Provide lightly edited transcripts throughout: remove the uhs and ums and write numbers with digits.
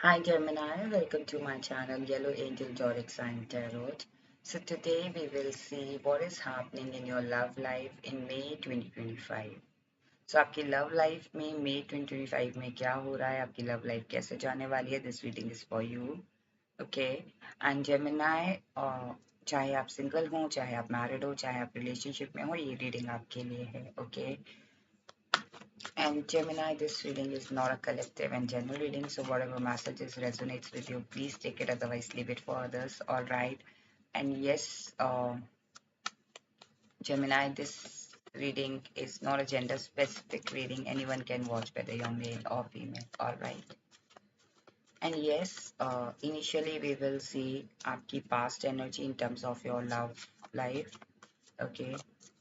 Hi Gemini, welcome to my channel Yellow Angel Zodiac Sign Tarot. So today we will see what is happening in your love life in May 2025. So आपकी love life में May 2025 में क्या हो रहा है, आपकी love life कैसे जाने वाली है, this reading is for you. Okay, and Gemini, चाहे आप single हो, चाहे आप married हो, चाहे आप relationship में हो, ये reading आपके लिए है. Okay. And Gemini, this reading is not a collective and general reading, so whatever messages resonates with you, please take it, otherwise leave it for others. All right. And yes, Gemini, this reading is not a gender specific reading. Anyone can watch, whether you're male or female. All right. And yes, initially we will see आपकी past energy in terms of your love life. Okay.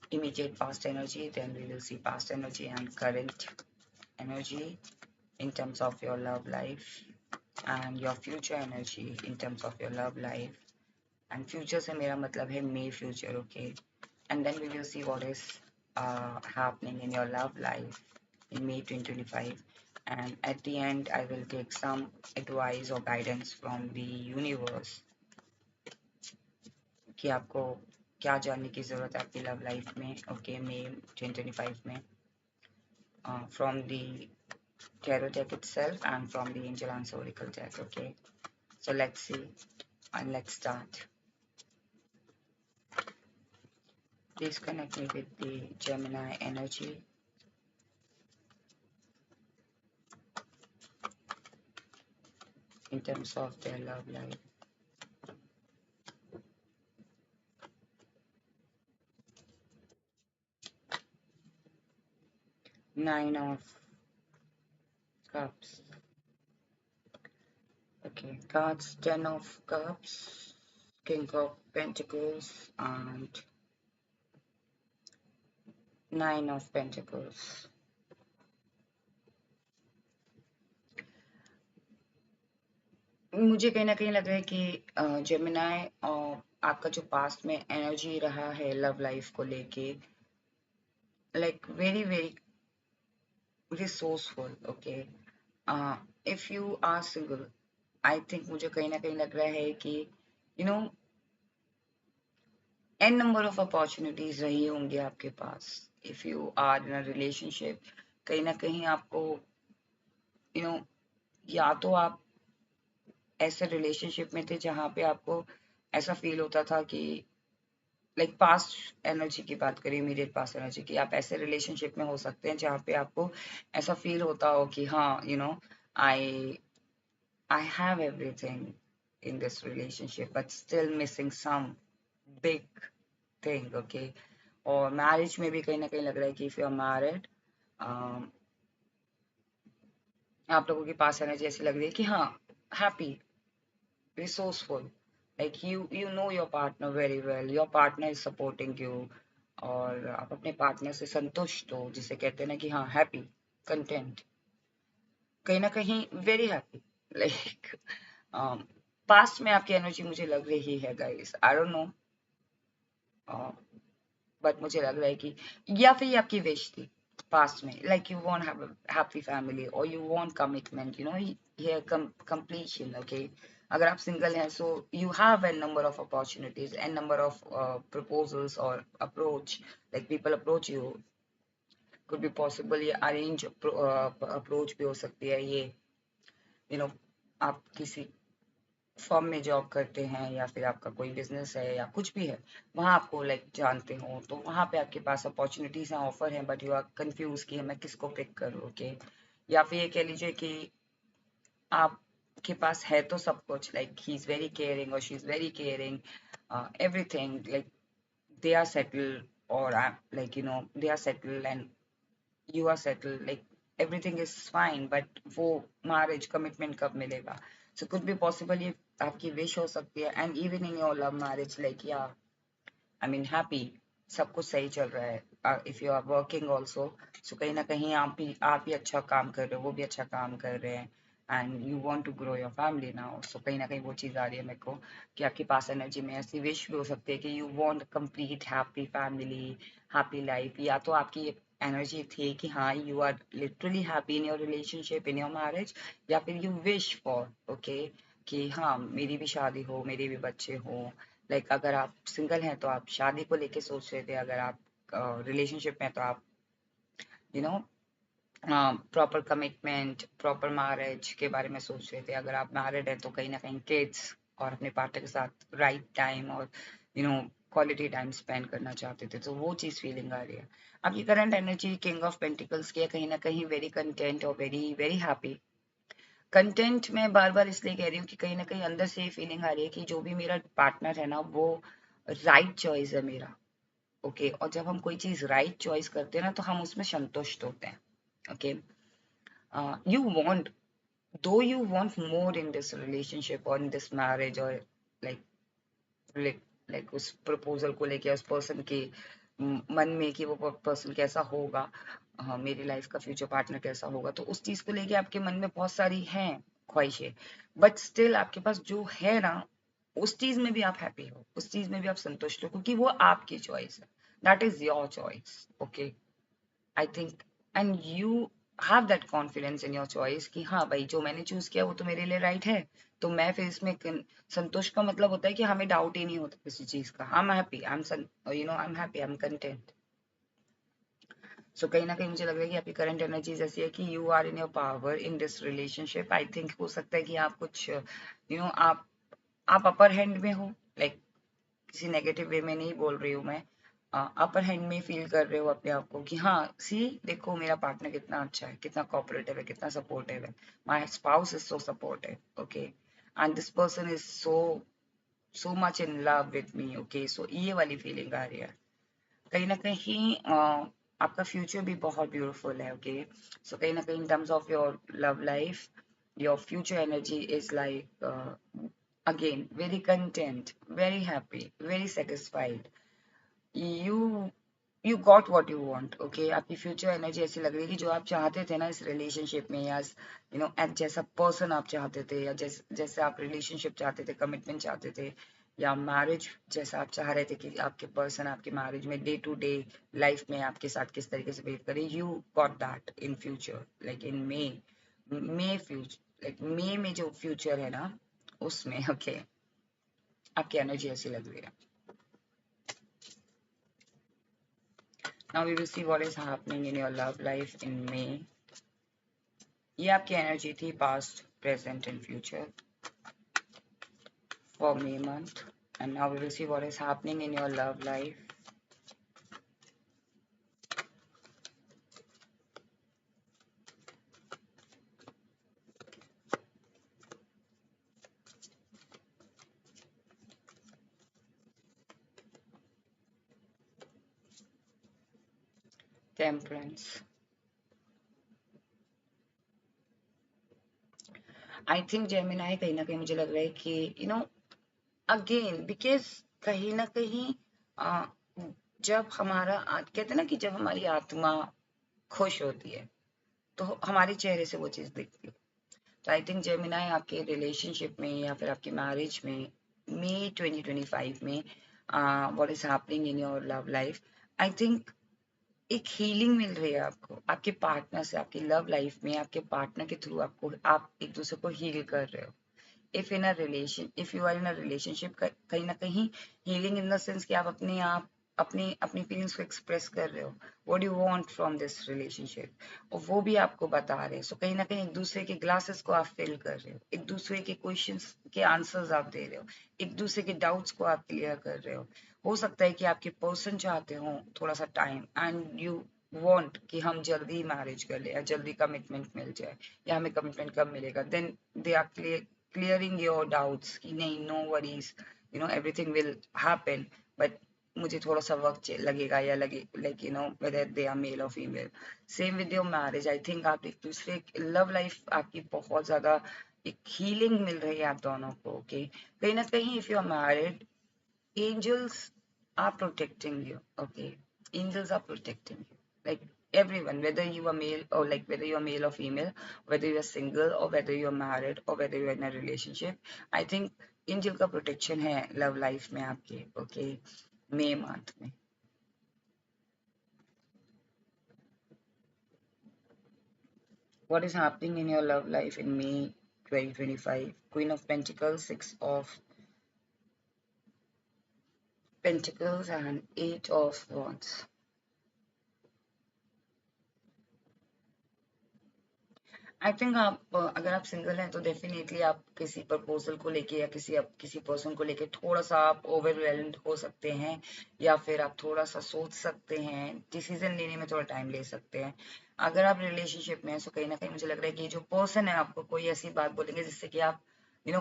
Immediate past energy, then we will see past energy and current energy in terms of your love life and your future energy in terms of your love life. And future से मेरा मतलब है May future, okay? And then we will see what is happening in your love life in May 2025. And at the end, I will take some advice or guidance from the universe कि आपको क्या जानने की ज़रूरत है आपकी love life में, okay? May 2025 में from the tarot deck itself and from the angel answer oracle deck, okay? So let's see and let's start. Please connect me with the Gemini energy. In terms of their love life. Nine of Cups. Okay, cards, Ten of Cups, King of Pentacles, and Nine of Pentacles. मुझे कहीं ना कहीं लग रहा है कि Gemini आपका जो पास्ट में एनर्जी रहा है लव लाइफ को लेके like very very resourceful. Okay, if you are single, I think मुझे कहीं ना कहीं लग रहा है कि you know n number of opportunities रही होंगी आपके पास. if you are in a relationship, कहीं ना कहीं आपको या तो आप ऐसे रिलेशनशिप में थे जहाँ पे आपको ऐसा फील होता था कि लाइक पास्ट एनर्जी की बात करें, इमीडिएट पास्ट एनर्जी की, आप ऐसे रिलेशनशिप में हो सकते हैं जहाँ पे आपको ऐसा फील होता हो कि हाँ I I have everything in this relationship but still missing some big thing, okay? और मैरिज में भी कहीं ना कहीं लग रहा है कि इफ यू आर मैरिड, आप लोगों के पास एनर्जी ऐसी लग रही है कि हाँ, happy, resourceful, like you know your partner very well, your partner is supporting you, और आप अपने पार्टनर से संतुष्ट हो, जिसे कहते हैं ना कि हाँ, हैप्पी, कंटेंट, कहीं ना कहीं वेरी हैप्पी. लाइक पास्ट में आपकी एनर्जी मुझे लग रही है guys, I don't know, but मुझे लग रहा है कि या फिर ये आपकी विश थी पास्ट में, like you want have a happy family और you want commitment, here completion, okay? अगर आप सिंगल हैं, so you have an number of opportunities, an number of proposals और approach, like people approach you, could be possible ये arrange approach भी हो सकती है, ये आप किसी फर्म में जॉब करते हैं या फिर आपका कोई बिजनेस है या कुछ भी है, वहाँ आपको लाइक जानते हो, तो वहाँ पे आपके पास अपॉर्चुनिटीज हैं, ऑफर हैं, बट यू आर कंफ्यूज कि मैं किसको पिक करूँ, ओके? या फिर ये कह लीजिए कि आपके पास है तो सब कुछ, like he is very caring और she is very caring, everything, like they are settled, or like they are settled and you are settled, like everything is fine, but वो marriage commitment कब मिलेगा? So could be possible ये आपकी wish हो सकती है, and even in your love marriage, like yeah, I mean happy, सब कुछ सही चल रहा है. If you are working also, so कहीं ना कहीं आप भी अच्छा काम कर रहे हो, वो भी अच्छा काम कर रहे हैं, and you want to grow your family now, so कहीं ना कहीं वो चीज़ आ रही है मेरे को कि आपके पास एनर्जी में ऐसी विश भी हो सकती है कि you want complete happy family, happy life, या तो आपकी एनर्जी थी कि हाँ you are literally happy in your relationship, in your marriage, या फिर यू विश फॉर ओके कि हाँ मेरी भी शादी हो, मेरे भी बच्चे हो। लाइक अगर आप सिंगल हैं तो आप शादी को लेके सोच रहे थे, अगर आप रिलेशनशिप में तो आप you know proper commitment, proper marriage के बारे में सोच रहे थे। अगर आप मैरिड हैं तो कहीं ना कहीं किड्स और अपने पार्टनर के साथ राइट टाइम और क्वालिटी टाइम स्पेंड करना चाहते थे, तो वो चीज़ फीलिंग आ रही है। आपकी current energy king of pentacles की है, कहीं ना कहीं वेरी कंटेंट और वेरी वेरी हैप्पी। कंटेंट में बार बार इसलिए कह रही हूँ कि कहीं ना कहीं अंदर से ये फीलिंग आ रही है कि जो भी मेरा पार्टनर है ना वो राइट चॉइस है मेरा। ओके और जब हम कोई चीज़ राइट चॉइस करते हैं ना तो हम उसमें संतुष्ट होते हैं। Okay you want, though you want more in this relationship or in this marriage or like like like उस प्रपोजल को लेके उस पर्सन के मन में कि वो पर्सन कैसा होगा, मेरी लाइफ का फ्यूचर पार्टनर कैसा होगा, तो उस चीज को लेके आपके मन में बहुत सारी हैं ख्वाहिशें। बट स्टिल आपके पास जो है ना उस चीज में भी आप हैप्पी हो, उस चीज में भी आप संतुष्ट हो, क्योंकि वो आपकी चॉइस है। That is your choice. Okay I think and you have that confidence in your choice कि हाँ भाई जो मैंने चूज किया वो तो मेरे लिए राइट है। तो मैं फिर इसमें संतुष्ट का मतलब होता है कि हमें डाउट ही नहीं होता किसी चीज का। I am happy, I am I am happy, I am content. So कहीं ना कहीं मुझे लग रहा है कि आपकी करंट एनर्जीज ऐसी है कि you are in your power in this relationship. I think हो सकता है कि आप कुछ आप अपर हैंड में हो, लाइक किसी नेगेटिव वे में नहीं बोल रही हूँ मैं, अपर हैंड में फील कर रहे हो अपने आप को कि हाँ सी देखो मेरा पार्टनर कितना अच्छा है, कितना कोऑपरेटिव है, कितना सपोर्टिव है, my spouse is so supportive. Okay and this person is so so much in love with me. Okay so ये वाली फीलिंग आ रही है। कहीं ना कहीं आपका फ्यूचर भी बहुत ब्यूटीफुल है। ओके सो कहीं ना कहीं in terms of your love life, your future energy is like again very content, very happy, very satisfied. You got what you want. Okay आपकी फ्यूचर एनर्जी ऐसी लग रही है कि जो आप चाहते थे ना इस रिलेशनशिप में, या जैसा पर्सन आप चाहते थे, या जैसे आप रिलेशनशिप चाहते थे, कमिटमेंट चाहते थे, या मैरिज जैसा आप चाह रहे थे कि आपके पर्सन आपके मैरिज में डे टू डे लाइफ में आपके साथ किस तरीके से बिहेव करे, you got that in future like in my future, like my में जो फ्यूचर है ना उसमें। ओके आपकी एनर्जी ऐसी लग रही है। Now we will see what is happening in your love life in May. ये आपकी एनर्जी थी past, present and future for May month. And now we will see what is happening in your love life. Temperance. I think Gemini कहीं ना कहीं मुझे लग रहा है कि again because कहीं ना कहीं जब हमारा कहते हैं ना कि जब हमारी आत्मा खुश होती है तो हमारे चेहरे से वो चीज दिखती है। तो आई थिंक जेमिनाई आपके रिलेशनशिप में या फिर आपकी मैरिज में मई 2025 में what is happening in your love life, I think एक हीलिंग मिल रही है आपको आपके पार्टनर से। आपकी लव लाइफ में आपके पार्टनर के थ्रू आपको आप एक दूसरे को हील कर रहे हो। If you are in a relationship, कहीं ना कहीं हीलिंग इन द सेंस कि आप अपनी अपनी फीलिंग्स को एक्सप्रेस कर रहे हो, what you want from this relationship, और वो भी आपको बता रहे हैं। सो कहीं ना कहीं एक दूसरे के ग्लासेस को आप फिल कर रहे हो, एक दूसरे के क्वेश्चंस के आंसर्स आप दे रहे हो, एक दूसरे के डाउट्स को आप क्लियर कर रहे हो सकता है कि आपके पर्सन चाहते हो थोड़ा सा टाइम एंड यू वांट कि हम जल्दी मैरिज कर ले या जल्दी कमिटमेंट मिल जाए, या हमें कमिटमेंट कब मिलेगा। Then they are clearing your doubts कि नहीं, no worries, everything will happen, but मुझे थोड़ा सा वक्त लगेगा, या लगे like whether they are male or female. Same with your marriage, I think आप एक दूसरे लव लाइफ आपकी बहुत ज्यादा एक हीलिंग मिल रही है आप दोनों को। ओके कहीं ना कहीं if you are married, angels are protecting you. Okay angels are protecting you, like everyone, whether you are male or like whether you are male or female, whether you are single or whether you are married or whether you are in a relationship, I think angel का protection है love life में आपके। okay May month में What is happening in your love life in May 2025? Queen of Pentacles, Six of Pentacles and Eight of Wands. I think आप अगर आप single हैं तो डेफिनेटली आप किसी प्रपोजल को लेके या किसी पर्सन को लेके थोड़ा सा आप ओवरवेल्म्ड हो सकते हैं, या फिर आप थोड़ा सा सोच सकते हैं, डिसीजन लेने में थोड़ा टाइम ले सकते हैं। अगर आप रिलेशनशिप में हैं तो कहीं ना कहीं मुझे लग रहा है कि जो पर्सन है आपको कोई ऐसी बात बोलेंगे जिससे कि आप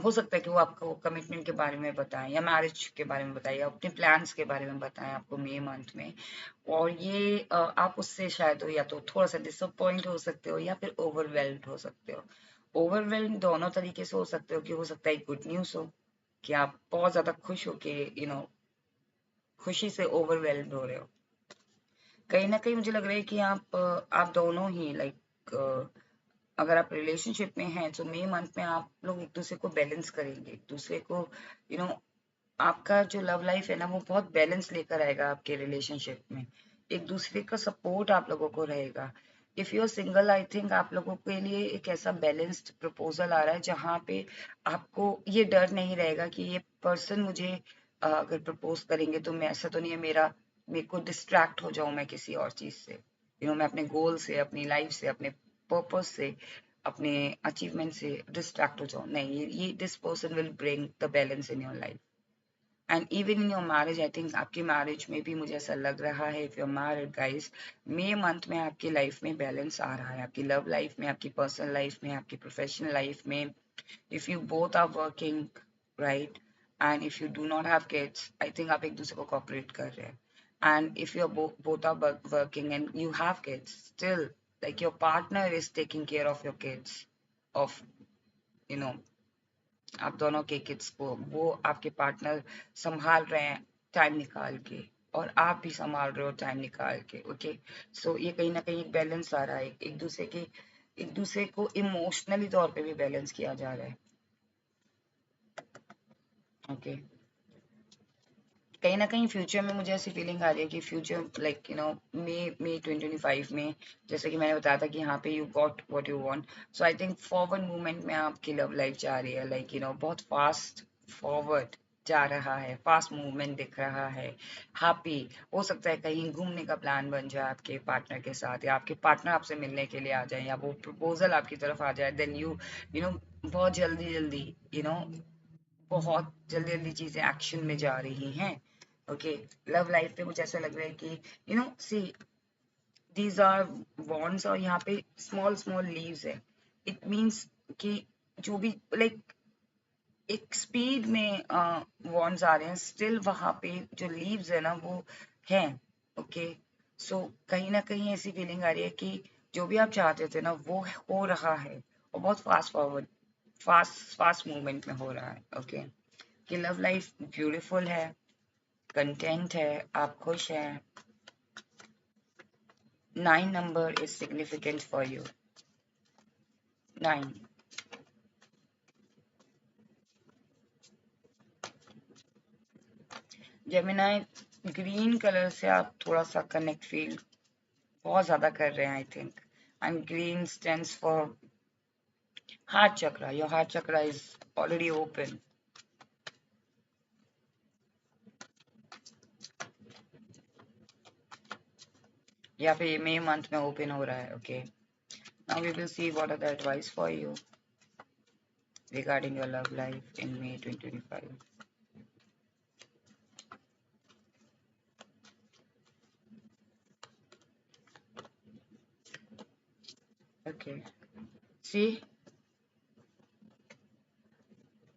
हो सकता है कि वो आपको कमिटमेंट के बारे में बताएं या मैरिज के बारे में बताएं या अपने प्लान्स के बारे में बताएं आपको मई मंथ में। और ये आप उससे शायद या तो थोड़ा सा डिसअपॉइंट हो सकते हो या फिर ओवरवेल्म्ड हो सकते हो। ओवरवेल्म दोनों तरीके से हो सकते हो, कि हो सकता है गुड न्यूज हो कि आप बहुत ज्यादा खुश हो के खुशी से ओवरवेल्म्ड हो रहे हो। कहीं ना कहीं मुझे लग रहा है कि आप दोनों ही अगर आप रिलेशनशिप में हैं तो मई मंथ में आप लोग एक दूसरे को बैलेंस करेंगे, एक दूसरे को यू नो आपका जो लव लाइफ है ना वो बहुत बैलेंस लेकर आएगा आपके रिलेशनशिप में। एक दूसरे का सपोर्ट आप लोगों को रहेगा। If you are single, I think आप लोगों के लिए एक ऐसा बैलेंस्ड प्रपोजल आ रहा है जहाँ पे आपको ये डर नहीं रहेगा कि ये पर्सन मुझे अगर प्रपोज करेंगे तो मैं ऐसा तो नहीं है मेरे को डिस्ट्रैक्ट हो जाऊं मैं किसी और चीज से, मैं अपने गोल से, अपनी लाइफ से, अपने पर्पस से, अपने अचीवमेंट से डिस्ट्रैक्ट हो जाऊं। नहीं, ये this person will bring the balance in your life and even in your marriage. I think आपकी मैरिज में भी मुझे ऐसा लग रहा है, if you married guys, May month में आपकी लाइफ में बैलेंस आ रहा है, आपकी लव लाइफ में, आपकी पर्सनल लाइफ में, आपकी प्रोफेशनल लाइफ में। If you both are working right and if you do not have kids, I think आप एक दूसरे को कोऑपरेट कर रहे हैं। And if you both are working and you have kids, still like your partner is taking care of your kids, of you know आप दोनों के किड्स को वो आपके पार्टनर संभाल रहे हैं टाइम निकाल के, और आप भी संभाल रहे हो टाइम निकाल के। ओके, सो ये कहीं ना कहीं एक बैलेंस आ रहा है, एक दूसरे को इमोशनली तौर पे भी बैलेंस किया जा रहा है। ओके, कहीं ना कहीं फ्यूचर में मुझे ऐसी फीलिंग आ रही है कि फ्यूचर लाइक मे 2025 में, जैसे कि मैंने बताया था कि यहाँ पे you got what you want, so I think forward movement में आपकी लव लाइफ जा रही है, लाइक बहुत फास्ट फॉरवर्ड जा रहा है, फास्ट मूवमेंट दिख रहा है। हैप्पी हो सकता है कहीं घूमने का प्लान बन जाए आपके पार्टनर के साथ, या आपके पार्टनर आपसे मिलने के लिए आ जाए, या वो प्रपोजल आपकी तरफ आ जाए, देन यू नो बहुत जल्दी जल्दी यू नो बहुत जल्दी जल्दी चीजें एक्शन में जा रही हैं। ओके, लव लाइफ पे मुझे ऐसा लग रहा है कि सी दीज आर बॉन्ड्स, और यहाँ पे स्मॉल स्मॉल लीव्स है। इट मीन्स कि जो भी लाइक एक स्पीड में बॉन्ड्स आ रहे हैं, स्टिल वहां पे जो लीव्स है ना वो हैं। ओके, सो कहीं ना कहीं ऐसी फीलिंग आ रही है कि जो भी आप चाहते थे ना वो हो रहा है, और बहुत fast forward fast fast movement में हो रहा है। ओके, कि लव लाइफ ब्यूटीफुल है, कंटेंट है, आप खुश हैं। 9 number is significant for you. 9. Gemini, green colour से आप थोड़ा सा कनेक्ट फील बहुत ज्यादा कर रहे हैं I think, and green stands for heart chakra. Your heart chakra is already open. या फिर ये मई मंथ में ओपन हो रहा है। Okay, now we will see what are the advice for you regarding your love life in May 2025. Okay, see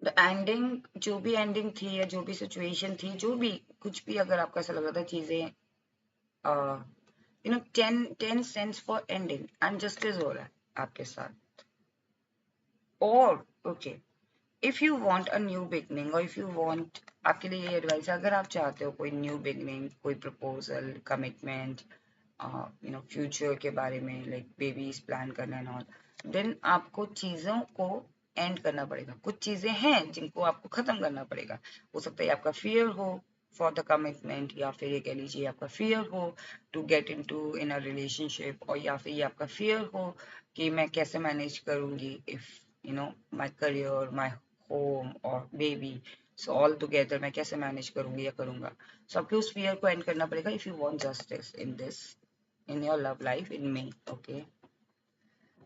the ending, जो भी ending थी या जो भी सिचुएशन थी, जो भी कुछ भी अगर आपको ऐसा लग रहा था चीजें 10 sense for ending and justice हो रहा है आपके साथ। और okay, if you want a new beginning, और इफ यू वांट, आपके लिए ये एडवाइस है, अगर आप चाहते हो कोई न्यू बिगनिंग, कोई प्रपोजल, कमिटमेंट, फ्यूचर के बारे में, लाइक बेबीज प्लान करना एंड ऑल, देन आपको चीजों को एंड करना पड़ेगा। कुछ चीजें हैं जिनको आपको खत्म करना पड़ेगा। हो सकता है आपका फियर हो, फॉर द कमिटमेंट, या फिर ये कह लीजिए आपका फियर हो to get into in a relationship, और या फिर ये आपका फियर हो कि मैं कैसे मैनेज करूंगी if you know my career, my home और बेबी, सो ऑल टुगेदर मैं कैसे मैनेज करूंगी या करूंगा। सो आपको उस फियर को एंड करना पड़ेगा if you want justice in this, in your love life in me. Okay,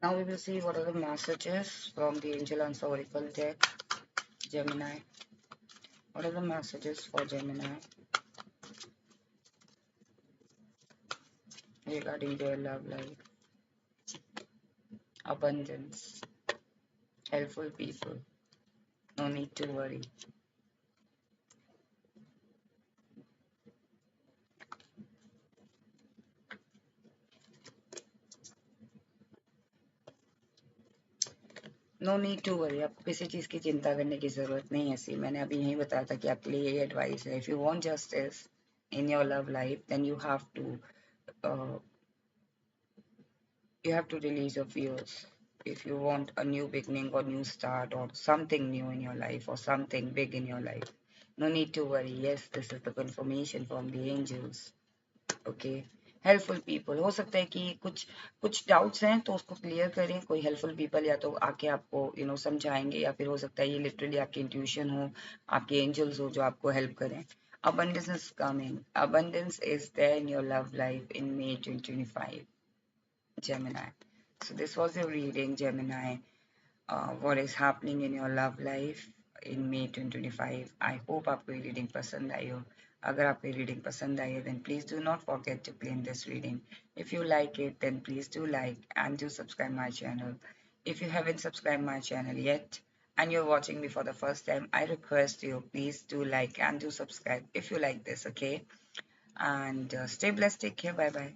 now we will see what are the messages from the angel answer oracle deck. Gemini, what are the messages for Gemini regarding their love life? Abundance, helpful people, no need to worry. No need to worry, आपको किसी चीज़ की चिंता करने की ज़रूरत नहीं है। ऐसी मैंने अभी यही बताया था कि आपके लिए यही एडवाइस है। If you want justice in your love life then you have to release your fears. If you want a new beginning or new start or something new in your life or something big in your life, no need to worry. Yes, this is the confirmation from the angels. Okay, helpful people, हो सकता है कि कुछ कुछ doubts हैं तो उसको clear करें। कोई हेल्पफुल पीपल या तो आके आपको समझाएंगे, या फिर हो सकता है ये लिटरली आपकी इंट्यूशन हो, आपके एंजल्स हो जो आपको हेल्प करें। abundance is coming, abundance is there in your love life in May 2025, Gemini. So this was your reading, Gemini. What is happening in your love life in May 2025? I hope आपको ये reading पसंद आई हो। अगर आपको ये reading पसंद आई है then please do not forget to claim this reading. If you like it then please do like and do subscribe my channel. If you haven't subscribed my channel yet and you're watching me for the first time, I request you please do like and do subscribe if you like this, okay? And stay blessed, take care, bye bye.